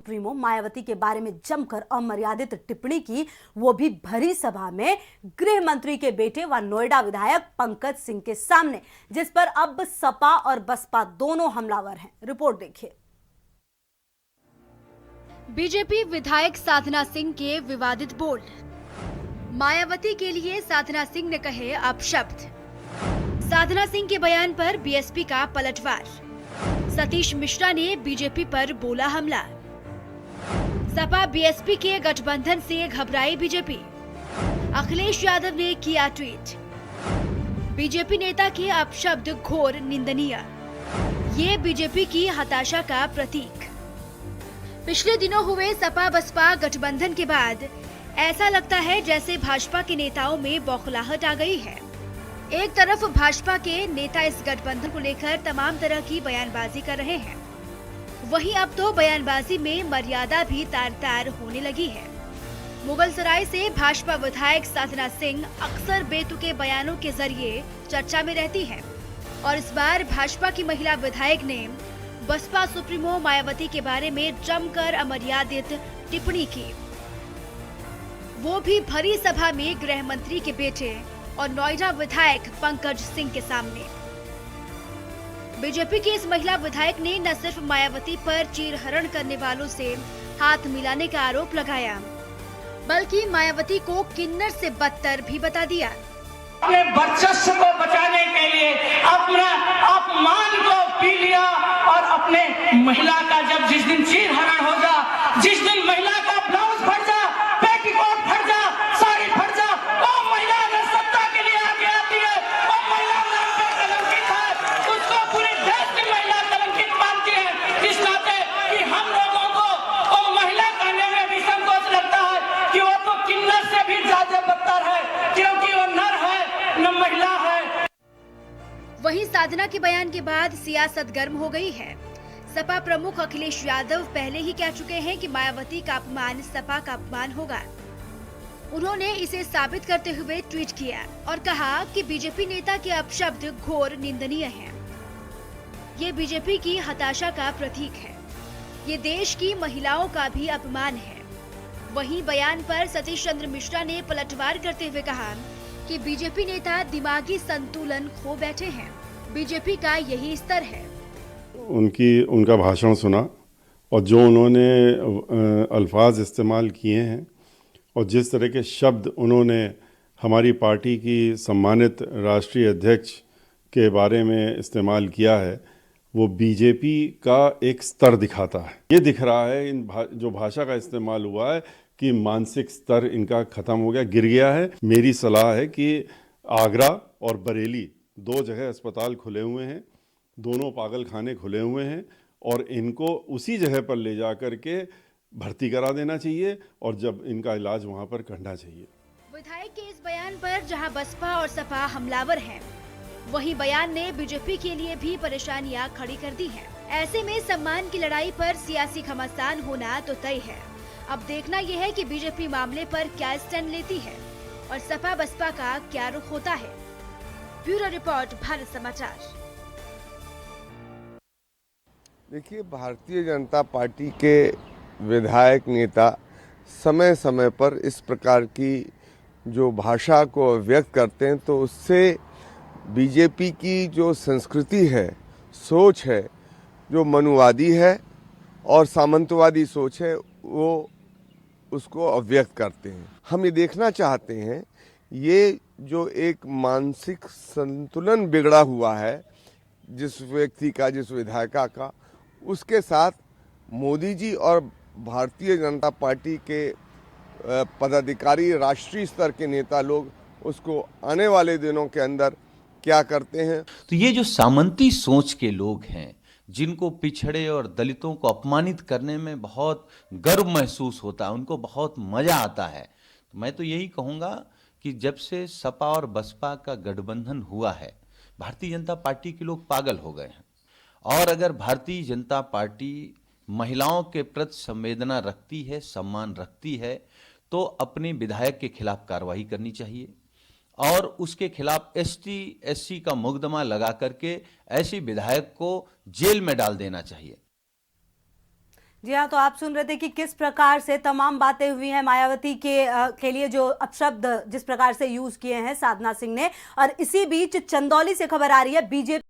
Supremo Mayawati के बारे में जमकर अमर्यादित टिप्पणी की, वो भी भरी सभा में गृह मंत्री के बेटे व नोएडा विधायक पंकज सिंह के सामने, जिस पर अब सपा और बसपा दोनों हमलावर हैं। रिपोर्ट देखिए। बीजेपी विधायक साधना सिंह के विवादित बोल। मायावती के लिए साधना सिंह ने कहे अपशब्द। साधना सिंह के बयान पर बीएसपी का पलटवार। सतीश मिश्रा ने बीजेपी पर बोला हमला। सपा बीएसपी के गठबंधन से घबराई बीजेपी। अखिलेश यादव ने किया ट्वीट। बीजेपी नेता के अपशब्द घोर निंदनीय। ये बीजेपी की हताशा का प्रतीक। पिछले दिनों हुए सपा बसपा गठबंधन के बाद ऐसा लगता है जैसे भाजपा के नेताओं में बौखलाहट आ गई है। एक तरफ भाजपा के नेता इस गठबंधन को लेकर तमाम तरह की बयानबाजी कर रहे हैं, वहीं अब तो बयानबाजी में मर्यादा भी तार तार होने लगी है। मुगलसराय से भाजपा विधायक साधना सिंह अक्सर बेतुके बयानों के जरिए चर्चा में रहती हैं, और इस बार भाजपा की महिला विधायक ने बसपा सुप्रीमो मायावती के बारे में जमकर अमर्यादित टिप्पणी की, वो भी भरी सभा में गृह मंत्री के बेटे और नोएडा विधायक पंकज सिंह के सामने। बीजेपी की इस महिला विधायक ने न सिर्फ मायावती पर चीरहरण करने वालों से हाथ मिलाने का आरोप लगाया, बल्कि मायावती को किन्नर से बदतर भी बता दिया। अपने वर्चस्व को बचाने के लिए अपना अपमान को पी लिया, और अपने महिला का जब जिस दिन चीरहरण होगा, जिस दिन महिला का ब्लाउज फट जा, पेटीकोट फट जा, साड़ी फट जा, वो महिला अगर सत्ता के लिए आगे आती है, वो महिला नाम पे कलंकित है, उसको पूरे देश की महिला कलंकित मानती है। इस नाते कि हम लोगों को वो महिला कहने में भी संकोच लगता है कि वो तो किन्नर से भी ज्यादा बदतर है, क्योंकि वो नर है न महिला है। वहीं साधना के बयान के बाद सियासत गर्म हो गई है। सपा प्रमुख अखिलेश यादव पहले ही कह चुके हैं कि मायावती का अपमान सपा का अपमान होगा। उन्होंने इसे साबित करते हुए ट्वीट किया और कहा कि बीजेपी नेता के अपशब्द घोर निंदनीय हैं। ये बीजेपी की हताशा का प्रतीक है। ये देश की महिलाओं का भी अपमान है। वहीं बयान पर सतीश चंद्र मिश्रा ने पलटवार करते हुए कहा कि बीजेपी नेता दिमागी संतुलन खो बैठे हैं। बीजेपी का यही स्तर है। उनका भाषण सुना और जो उन्होंने अल्फाज इस्तेमाल किए हैं और जिस तरह के शब्द उन्होंने हमारी पार्टी की सम्मानित राष्ट्रीय अध्यक्ष के बारे में इस्तेमाल किया है, वो बीजेपी का एक स्तर दिखाता है। ये दिख रहा है जो भाषा का इस्तेमाल हुआ है कि मानसिक स्तर इनका ख़त्म हो गया, गिर गया है। मेरी सलाह है कि आगरा और बरेली 2 जगह अस्पताल खुले हुए हैं, दोनों पागल खाने खुले हुए हैं, और इनको उसी जगह पर ले जा कर के भर्ती करा देना चाहिए और जब इनका इलाज वहां पर करना चाहिए। विधायक के इस बयान पर जहां बसपा और सपा हमलावर हैं, वहीं बयान ने बीजेपी के लिए भी परेशानियां खड़ी कर दी हैं। ऐसे में सम्मान की लड़ाई पर सियासी घमासान होना तो तय है। अब देखना यह है कि बीजेपी मामले पर क्या स्टैंड लेती है और सपा बसपा का क्या रुख होता है। ब्यूरो रिपोर्ट, भारत समाचार। देखिए, भारतीय जनता पार्टी के विधायक नेता समय समय पर इस प्रकार की जो भाषा को व्यक्त करते हैं, तो उससे बीजेपी की जो संस्कृति है, सोच है, जो मनुवादी है और सामंतवादी सोच है, वो उसको अव्यक्त करते हैं। हम ये देखना चाहते हैं, ये जो एक मानसिक संतुलन बिगड़ा हुआ है जिस व्यक्ति का, जिस विधायिका का, उसके साथ मोदी जी और भारतीय जनता पार्टी के पदाधिकारी, राष्ट्रीय स्तर के नेता लोग उसको आने वाले दिनों के अंदर क्या करते हैं। तो ये जो सामंती सोच के लोग हैं, जिनको पिछड़े और दलितों को अपमानित करने में बहुत गर्व महसूस होता है, उनको बहुत मजा आता है, तो मैं तो यही कहूँगा कि जब से सपा और बसपा का गठबंधन हुआ है, भारतीय जनता पार्टी के लोग पागल हो गए हैं। और अगर भारतीय जनता पार्टी महिलाओं के प्रति संवेदना रखती है, सम्मान रखती है, तो अपने विधायक के खिलाफ कार्रवाई करनी चाहिए और उसके खिलाफ एसटी एससी का मुकदमा लगा करके ऐसे विधायक को जेल में डाल देना चाहिए। जी हाँ, तो आप सुन रहे थे कि किस प्रकार से तमाम बातें हुई हैं मायावती के लिए जो अपशब्द जिस प्रकार से यूज किए हैं साधना सिंह ने। और इसी बीच चंदौली से खबर आ रही है बीजेपी